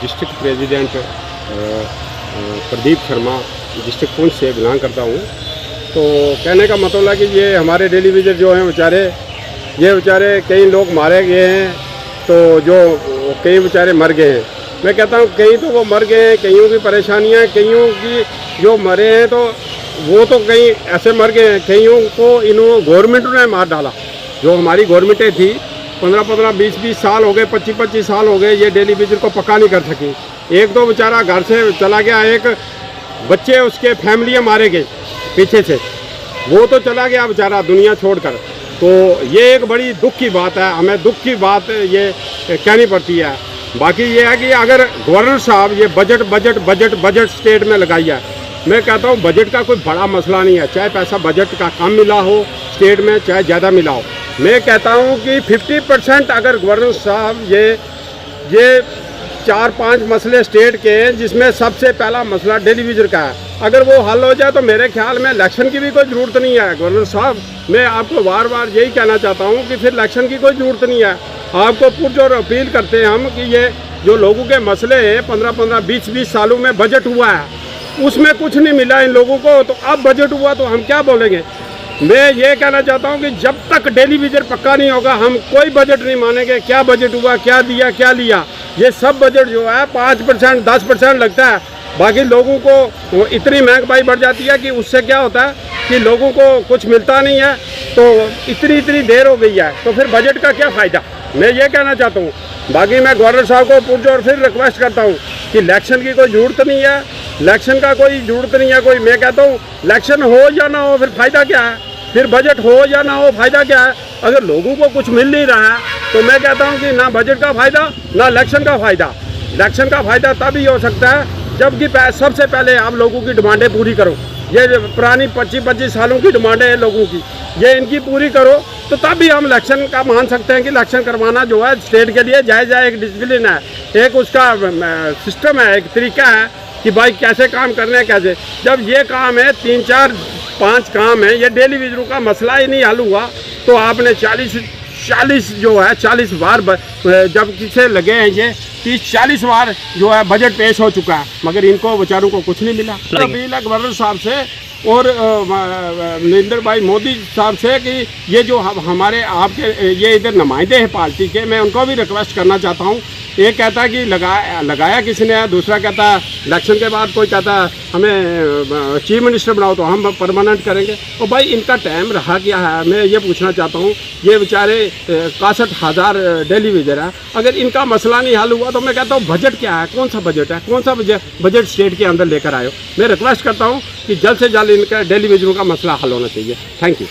District president Pradeep Sharma district Poonch से belong करता हूँ। तो कहने का मतलब है कि ये हमारे डेली वेजर जो हैं बेचारे कई लोग मारे गए हैं, तो जो कई बेचारे मर गए हैं। मैं कहता हूँ कई तो वो मर गए हैं, कईयों की परेशानियाँ, कईयों की जो मरे हैं तो वो तो कई ऐसे मर गए हैं, कईयों को गवर्नमेंट ने मार डाला। जो हमारी गवर्नमेंटें थी 15-15, 20-20 साल हो गए, 25-25 साल हो गए, ये डेली वेजर को पक्का नहीं कर सकी। एक तो बेचारा घर से चला गया, एक बच्चे उसके फैमिलियाँ मारे गए पीछे से, वो तो चला गया बेचारा दुनिया छोड़कर। तो ये एक बड़ी दुख की बात है, हमें दुख की बात ये कहनी पड़ती है। बाकी ये है कि अगर गवर्नर साहब ये बजट स्टेट में लगाई है, मैं कहता हूँ बजट का कोई बड़ा मसला नहीं है, चाहे पैसा बजट का कम मिला हो स्टेट में, चाहे ज़्यादा मिला हो। मैं कहता हूँ कि 50% अगर गवर्नर साहब ये 4-5 मसले स्टेट के हैं, जिसमें सबसे पहला मसला डेली वेजर का है, अगर वो हल हो जाए तो मेरे ख्याल में इलेक्शन की भी कोई ज़रूरत नहीं है। गवर्नर साहब, मैं आपको बार बार यही कहना चाहता हूँ कि फिर इलेक्शन की कोई ज़रूरत नहीं है। आपको पुरजोर अपील करते हैं हम कि ये जो लोगों के मसले हैं 15-15, 20-20 सालों में बजट हुआ है, उसमें कुछ नहीं मिला इन लोगों को, तो अब बजट हुआ तो हम क्या बोलेंगे। मैं ये कहना चाहता हूँ कि जब तक डेली वेजर पक्का नहीं होगा हम कोई बजट नहीं मानेंगे। क्या बजट हुआ, क्या दिया, क्या लिया, ये सब बजट जो है 5%, 10% लगता है। बाकी लोगों को इतनी महंगाई बढ़ जाती है कि उससे क्या होता है कि लोगों को कुछ मिलता नहीं है, तो इतनी देर हो गई है, तो फिर बजट का क्या फ़ायदा। मैं ये कहना चाहता हूँ। बाकी मैं गवर्नर साहब को पुरजोर फिर रिक्वेस्ट करता हूँ कि इलेक्शन की कोई ज़रूरत नहीं है, इलेक्शन का कोई ज़रूरत नहीं है कोई। मैं कहता हूँ इलेक्शन हो या ना हो फिर फ़ायदा क्या है, फिर बजट हो या ना हो फ़ायदा क्या है। अगर लोगों को कुछ मिल नहीं रहा है तो मैं कहता हूँ कि ना बजट का फ़ायदा ना इलेक्शन का फ़ायदा। इलेक्शन का फ़ायदा तभी हो सकता है जबकि सबसे पहले आप लोगों की डिमांडें पूरी करो। ये पुरानी 25-25 सालों की डिमांडें हैं लोगों की, ये इनकी पूरी करो, तो तब भी हम इलेक्शन का मान सकते हैं कि इलेक्शन करवाना जो है स्टेट के लिए जायज़ है। एक डिसिप्लिन है, एक उसका सिस्टम है, एक तरीका है कि भाई कैसे काम करने हैं, कैसे। जब ये काम है 3-4-5 काम है, ये डेली वेजरों का मसला ही नहीं हल हुआ, तो आपने 40 जो है 40 बार जब किसे लगे हैं ये 30-40 बार जो है बजट पेश हो चुका है, मगर इनको बेचारों को कुछ नहीं मिला। अपील है गवर्नर साहब से और नरेंद्र भाई मोदी साहब से कि ये जो हमारे आपके ये इधर नुमाइंदे हैं पार्टी के, मैं उनको भी रिक्वेस्ट करना चाहता हूँ। एक कहता है कि लगाया किसने है, दूसरा कहता है इलेक्शन के बाद कोई कहता है हमें चीफ मिनिस्टर बनाओ तो हम परमानेंट करेंगे। और भाई इनका टाइम रहा क्या है, मैं ये पूछना चाहता हूँ। ये बेचारे 61,000 डेली वेजर है, अगर इनका मसला नहीं हल हुआ तो मैं कहता हूँ बजट क्या है, कौन सा बजट है, कौन सा बजट स्टेट के अंदर लेकर आए हो। मैं रिक्वेस्ट करता हूँ कि जल्द से जल्द इनका डेली वेजरों का मसला हल होना चाहिए। Thank you.